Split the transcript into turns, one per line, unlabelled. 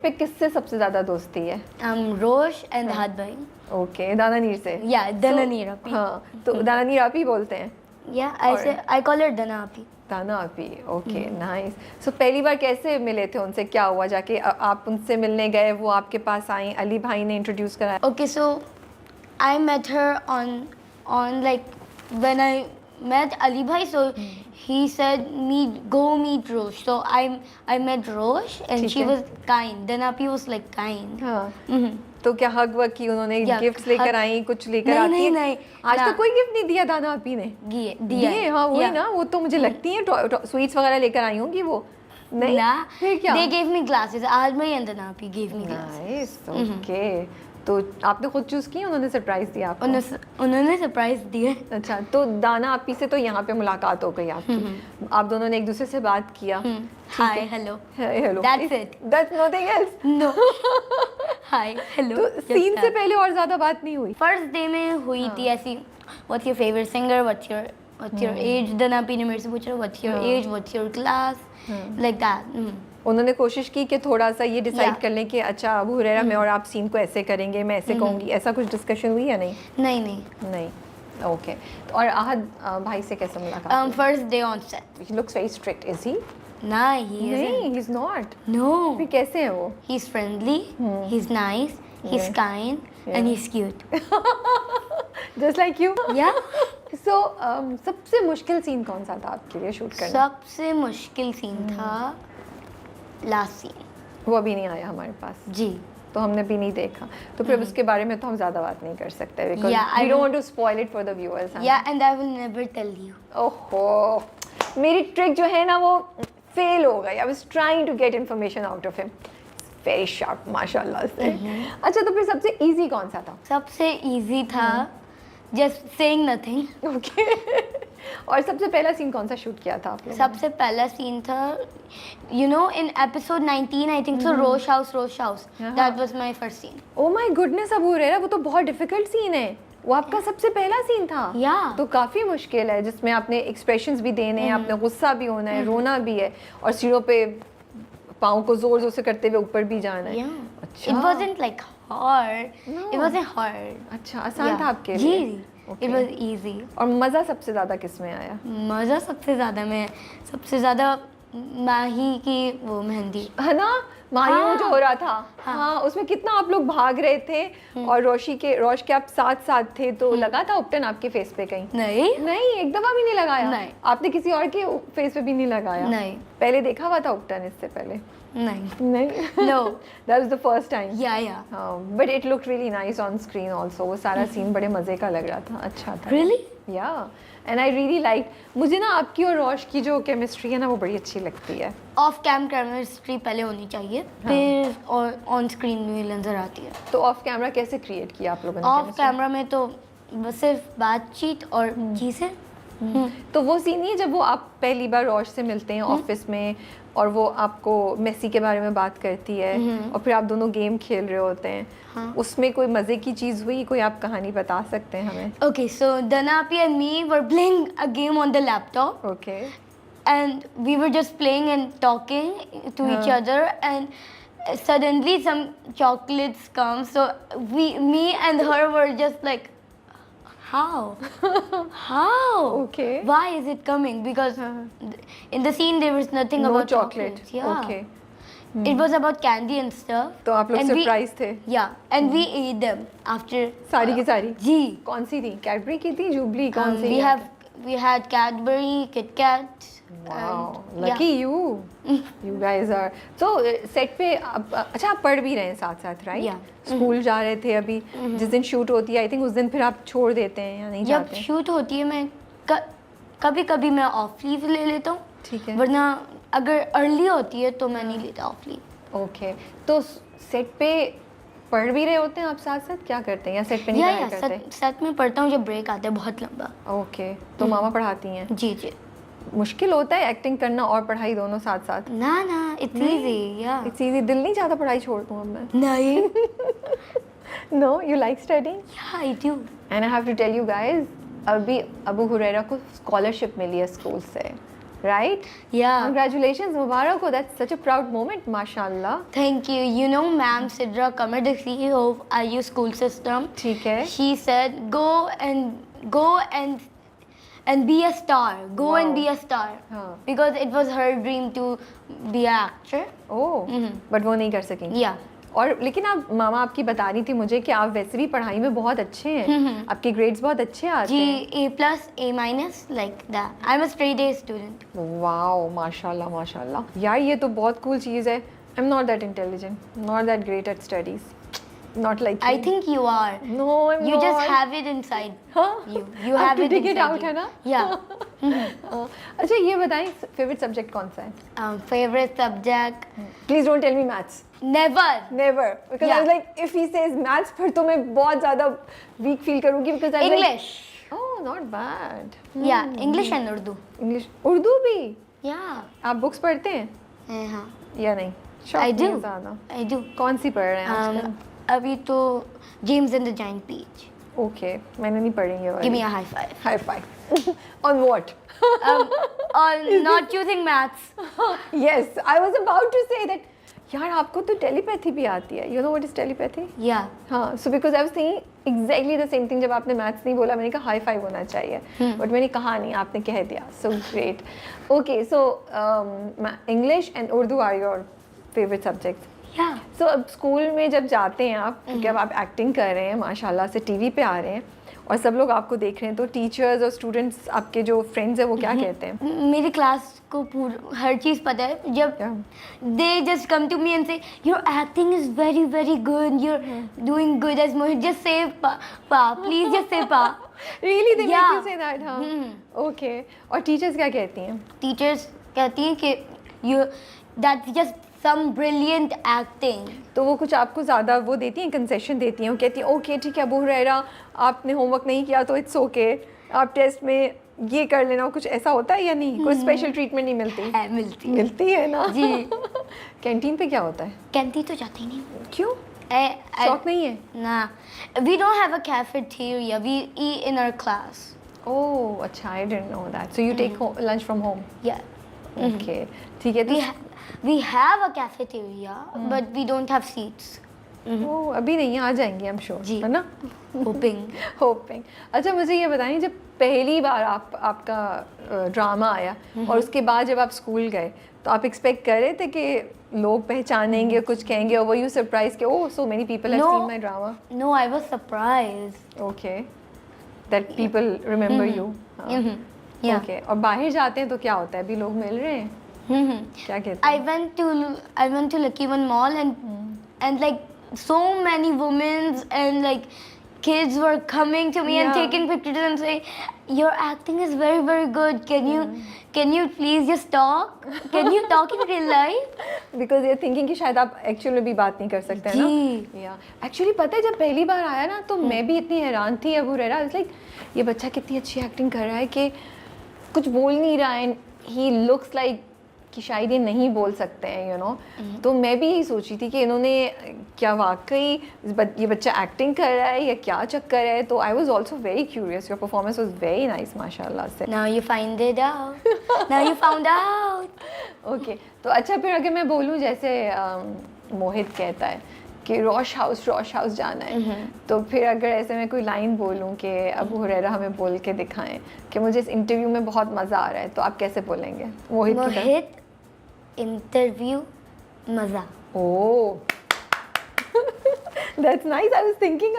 पे किससे सबसे ज्यादा दोस्ती है?
रोश एंड हाथ भाई.
ओके, दानानीर से?
Yeah, Dananir Api.
हाँ, तो दानानीर आप ही बोलते हैं?
Yeah, I call her Dana Api.
दाना आप ही, ओके, नाइस. सो पहली बार कैसे मिले थे उनसे, क्या हुआ जाके आप उनसे मिलने गए, वो आपके पास आई, अली भाई ने इंट्रोड्यूस कराया?
Okay, so I met her on like when I met Ali Bhai, so he said go meet Rosh. So I met Rosh and
ठीक
she
है.
was kind. Dana Api was like kind.
हाँ. तो क्या हग वग की उन्होंने?
Yeah,
gifts लेकर
hug-
आई, कुछ लेकर
नहीं,
आती
नहीं,
है?
नहीं,
आज
ना.
तक कोई गिफ्ट नहीं दिया दाना आपी ने?
दिया.
हाँ, वही
Yeah.
ना, वो तो मुझे लगती है स्वीट्स वगैरह लेकर आई होंगी वो. नहीं,
Nah,
फिर क्या?
they gave me glasses. Almay and Dana Api gave me glasses.
Nice, okay. तो आपने खुद चूज की, उन्होंने सरप्राइज दिया आपको?
उन्होंने सरप्राइज दिए.
अच्छा, तो दाना आपी से तो यहाँ पे मुलाकात हो गई आपकी. आप दोनों ने एक दूसरे से बात किया.
Hi, hello.
Hello.
That's it.
That's nothing else.
No. Hi, hello.
तो
Just
सीन से
that.
पहले और ज्यादा बात नहीं हुई?
फर्स्ट डे में हुई थी ऐसी. What's your favorite singer? What's your age? Dana Api ने मेरे से पूछा What's your age? What's your class? Like that.
उन्होंने कोशिश की कि थोड़ा सा ये डिसाइड
Yeah.
कर लें कि अच्छा अबू हुरैरा मैं और आप सीन को ऐसे करेंगे, मैं ऐसे कहूँगी, ऐसा कुछ डिस्कशन हुई या नहीं?
नहीं.
नहीं. ओके. और आहद भाई से कैसे मुलाकात?
First day on set.
He looks very strict, is he?
Nah, he isn't.
नहीं, he's not.
No.
फिर कैसे है वो?
He's friendly. He's nice. He's
Yeah.
kind. And he's cute.
Just like you.
Yeah.
So सबसे मुश्किल scene कौन सा था आपके लिए शूट करना?
सबसे मुश्किल सीन था लास्ट सीन.
वो अभी नहीं आया हमारे पास,
जी.
तो हमने भी नहीं देखा, तो फिर उसके बारे में तो हम ज़्यादा बात नहीं कर सकते because
Yeah, I
we don't
will-
want to spoil it for the viewers. हाँ.
Yeah, and I will never tell you.
ओहो, मेरी ट्रिक जो है ना वो फेल हो गई. I was trying to get information out of him. Very sharp माशाल्लाह से. अच्छा, तो फिर सबसे इजी कौन सा था?
सबसे इजी था जस्ट सेइंग नथिंग.
ओके. और सबसे पहला सीन कौन सा शूट किया था आप लोगों ने?
सबसे पहला सीन था in episode 19 I think so Rosh house. That was my first scene.
Oh my goodness Abu Huraira, वो तो बहुत डिफिकल्ट सीन है. वो आपका सबसे पहला सीन था?
Yeah.
तो काफ़ी मुश्किल है, जिसमें आपने एक्सप्रेशंस भी देने हैं, आपने गुस्सा भी होना है, रोना भी है, और सीढ़ों पे पाँव को जोर जोर से करते हुए ऊपर भी जाना है. अच्छा.
It wasn't like hard.
No.
It wasn't hard.
अच्छा, आसान
Yeah.
था आपके लिए?
जी.
Okay.
It was easy.
और मज़ा सबसे ज़्यादा किस में आया?
मज़ा सबसे ज़्यादा माही की वो मेहंदी.
है ना, मायूं
हाँ.
जो हो रहा था. हाँ, उसमें कितना आप लोग भाग रहे थे और रोश के आप साथ साथ थे, तो लगा था उपटन आपके फेस पे कहीं?
नहीं.
नहीं, एक दफा भी नहीं लगाया?
नहीं.
आपने किसी और के फेस पे भी नहीं लगाया?
नहीं.
पहले देखा हुआ था उपटन इससे पहले?
नहीं.
नहीं.
No.
That was the first time.
Yeah.
But it looked really nice on screen also. वो सारा सीन बड़े मजे का लग रहा था, अच्छा था.
Really?
Yeah. And I really liked. मुझे ना आपकी और रोश की जो केमिस्ट्री है ना वो बड़ी अच्छी लगती है.
ऑफ कैम केमिस्ट्री पहले होनी चाहिए, फिर ऑन स्क्रीन में नजर आती है.
तो ऑफ कैमरा कैसे क्रिएट किया आप लोगों ने?
Of
chemistry?
कैमरा में तो बस सिर्फ बातचीत और चीज़ें.
तो वो सीन नहीं है जब वो आप पहली बार रोश से मिलते हैं ऑफिस में, और वो आपको मेसी के बारे में बात करती है, और फिर आप दोनों गेम खेल रहे होते हैं. उसमें कोई मज़े की चीज़ हुई, कोई आप कहानी बता सकते हैं हमें?
Okay, so Dana Api and me were playing a game on the laptop,
okay.
and we were just playing and talking to each other, and suddenly some chocolates come. So me and her were just like, how?
Okay.
Why is it coming? Because in the scene there was nothing
No
about
chocolate.
chocolates. Yeah.
Okay.
It was about candy and stuff.
तो आप लोग
And we-
surprise थे?
Yeah, and we ate them after.
सारी की सारी?
जी.
कौन सी थी? Cadbury की थी, जुबली, कौन सी?
We had Cadbury, Kit Kat.
Wow,
and-
lucky you. You guys are. So set पे अच्छा आप पढ़ भी रहे हैं साथ साथ, राइट?
Yeah.
स्कूल जा रहे थे अभी. जिस दिन शूट होती है, आई थिंक उस दिन फिर आप छोड़ देते हैं या नहीं
जब
जाते?
शूट होती है मैं कभी कभी मैं ऑफ लीव ले लेता हूँ.
ठीक है.
वरना अगर अर्ली होती है तो मैं नहीं लेता ऑफ लीव.
ओके. तो सेट पे पढ़ भी रहे होते हैं आप साथ साथ, क्या करते हैं, या सेट पे नहीं पढ़ाई करते?
साथ में पढ़ता हूँ जब ब्रेक आता है बहुत लंबा.
ओके. तो मामा पढ़ाती हैं?
जी जी.
मुश्किल होता है एक्टिंग करना और पढ़ाई दोनों साथ साथ?
ना इट्स इजी. या
इट्स इजी. दिल नहीं चाहता पढ़ाई छोड़ दूँ अब मैं?
नहीं.
No, you like studying?
Yeah I do.
And I have to tell you guys, अभी अबू हुरैरा को स्कॉलरशिप मिली है स्कूल से. right?
Yeah.
Congratulations, Mubarak ho. That's such a proud moment, mashallah.
Thank you. You know, Ma'am Sidra Kamar, the CEO of IU school system.
ठीक है.
She said, go and be a star. Go
Wow.
and be a star.
हाँ.
Because it was her dream to be an actor.
Oh, but वो नहीं कर सकेंगी.
Yeah.
और लेकिन आप मामा आपकी बता रही थी मुझे कि आप वैसे भी पढ़ाई में बहुत अच्छे हैं. आपके ग्रेड्स बहुत अच्छे आते हैं.
A+, A-, like that. I'm a straight A student.
Wow, माशाल्लाह माशाल्लाह. यार ये तो बहुत कूल चीज़ है. I'm not that intelligent, not that great at studies, not like you.
I think you are.
No, I'm
You
not.
just have it inside
हाँ?
you. You
I
have
to
it
dig it
inside
out,
you.
है ना?
Yeah.
अच्छा ये बताएं favourite subject कौन सा है?
Favorite subject?
Please don't tell me maths.
Never.
Never, because I
Yeah.
was like, if he says maths, फिर तो मैं बहुत ज़्यादा weak feel करूँगी because I was
English.
like, oh, not bad.
Yeah, English and Urdu.
English, Urdu भी.
Yeah.
आप books पढ़ते हैं
हाँ.
या नहीं? शौक
I
नहीं
do.
है ज़्यादा.
I do.
कौन सी पढ़ रहे हैं आजकल?
अभी तो James and the Giant Peach.
Okay, मैंने नहीं पढ़ी ये वाली.
Give me a high five.
High five. On what?
On not choosing maths.
Yes, I was about to say that. यार आपको तो टेलीपैथी भी आती है. You know what is telepathy?
Yeah.
हाँ, so because I was thinking exactly the same thing. जब आपने maths नहीं बोला मैंने कहा हाई फाइव होना चाहिए, बट मैंने कहा नहीं, आपने कह दिया. So great. Okay, so English and Urdu are your favorite subjects.
Yeah.
So अब स्कूल में जब जाते हैं आप, क्योंकि अब आप एक्टिंग कर रहे हैं माशाल्लाह से, टीवी पे आ रहे हैं और सब लोग आपको देख रहे हैं, तो टीचर्स और स्टूडेंट्स आपके जो फ्रेंड्स हैं वो क्या कहते हैं?
मेरी क्लास को हर चीज़ पता है. जब they just come to me and say your acting is very very good, you're doing good as Mohit, just say pa, please just say pa.
Really, they
Yeah.
make you say that, हाँ? Okay. और teachers क्या कहती हैं?
Teachers कहती हैं कि you that's just some brilliant acting.
तो वो कुछ आपको ज़्यादा वो देती हैं, कंसेशन देती हैं, वो कहती हैं ओके ठीक है अबू हुरैरा आपने होमवर्क नहीं किया तो इट्स ओके, आप टेस्ट में ये कर लेना, कुछ ऐसा होता है या नहीं? कोई स्पेशल ट्रीटमेंट नहीं मिलती? मिलती है ना
जी.
कैंटीन पे क्या होता है?
कैंटीन तो जाती नहीं.
क्यों? शौक नहीं है?
ना, we don't have a cafeteria, we eat in our class.
Oh अच्छा, I didn't know that. So you take lunch from home?
Yeah.
Okay ठीक है.
We have a cafeteria, but we don't have seats.
ओह अभी नहीं, आ जाएंगे हम sure,
जी.
है ना? Hopping. अच्छा मुझे ये बताइए, जब पहली बार आपका ड्रामा आया और उसके बाद जब आप स्कूल गए तो आप एक्सपेक्ट कर रहे थे कि लोग पहचानेंगे, कुछ कहेंगे, और वर यू सरप्राइज कि oh so many people have seen my drama?
No, I was surprised.
Okay, that people remember you.
Yeah.
Okay, और बाहर जाते हैं तो क्या होता है? अभी लोग मिल रहे हैं, क्या कहते
I
हैं?
went to Lucky One Mall and like so many women and like kids were coming to me and
Yeah.
taking pictures and saying your acting is very very good. Can you please just talk? Can you talk in real life?
Because ये thinking कि शायद आप actual में भी बात नहीं कर सकते हैं ना.
जी.
या एक्चुअली पता है जब पहली बार आया ना तो मैं भी इतनी हैरान थी अबू हुरैरा, लाइक ये बच्चा कितनी अच्छी एक्टिंग कर रहा है कि कुछ बोल नहीं रहा है, ही लुक्स लाइक कि शायद ये नहीं बोल सकते हैं, यू नो. तो मैं भी यही सोची थी कि इन्होंने क्या वाकई ये बच्चा एक्टिंग कर रहा है या क्या चक्कर है. तो I was also very curious. Your performance was very nice माशाल्लाह से.
Now you find it out. Now you found out.
Okay तो अच्छा, फिर अगर मैं बोलूँ जैसे मोहित कहता है कि रॉश हाउस जाना है, तो फिर अगर ऐसे मैं कोई लाइन बोलूँ कि अबू हुरैरा हमें बोल के दिखाएं कि मुझे इस इंटरव्यू में बहुत मज़ा आ रहा है, तो आप कैसे बोलेंगे मोहित की तरह?
Mohit interview मजा.
Oh that's nice. I was thinking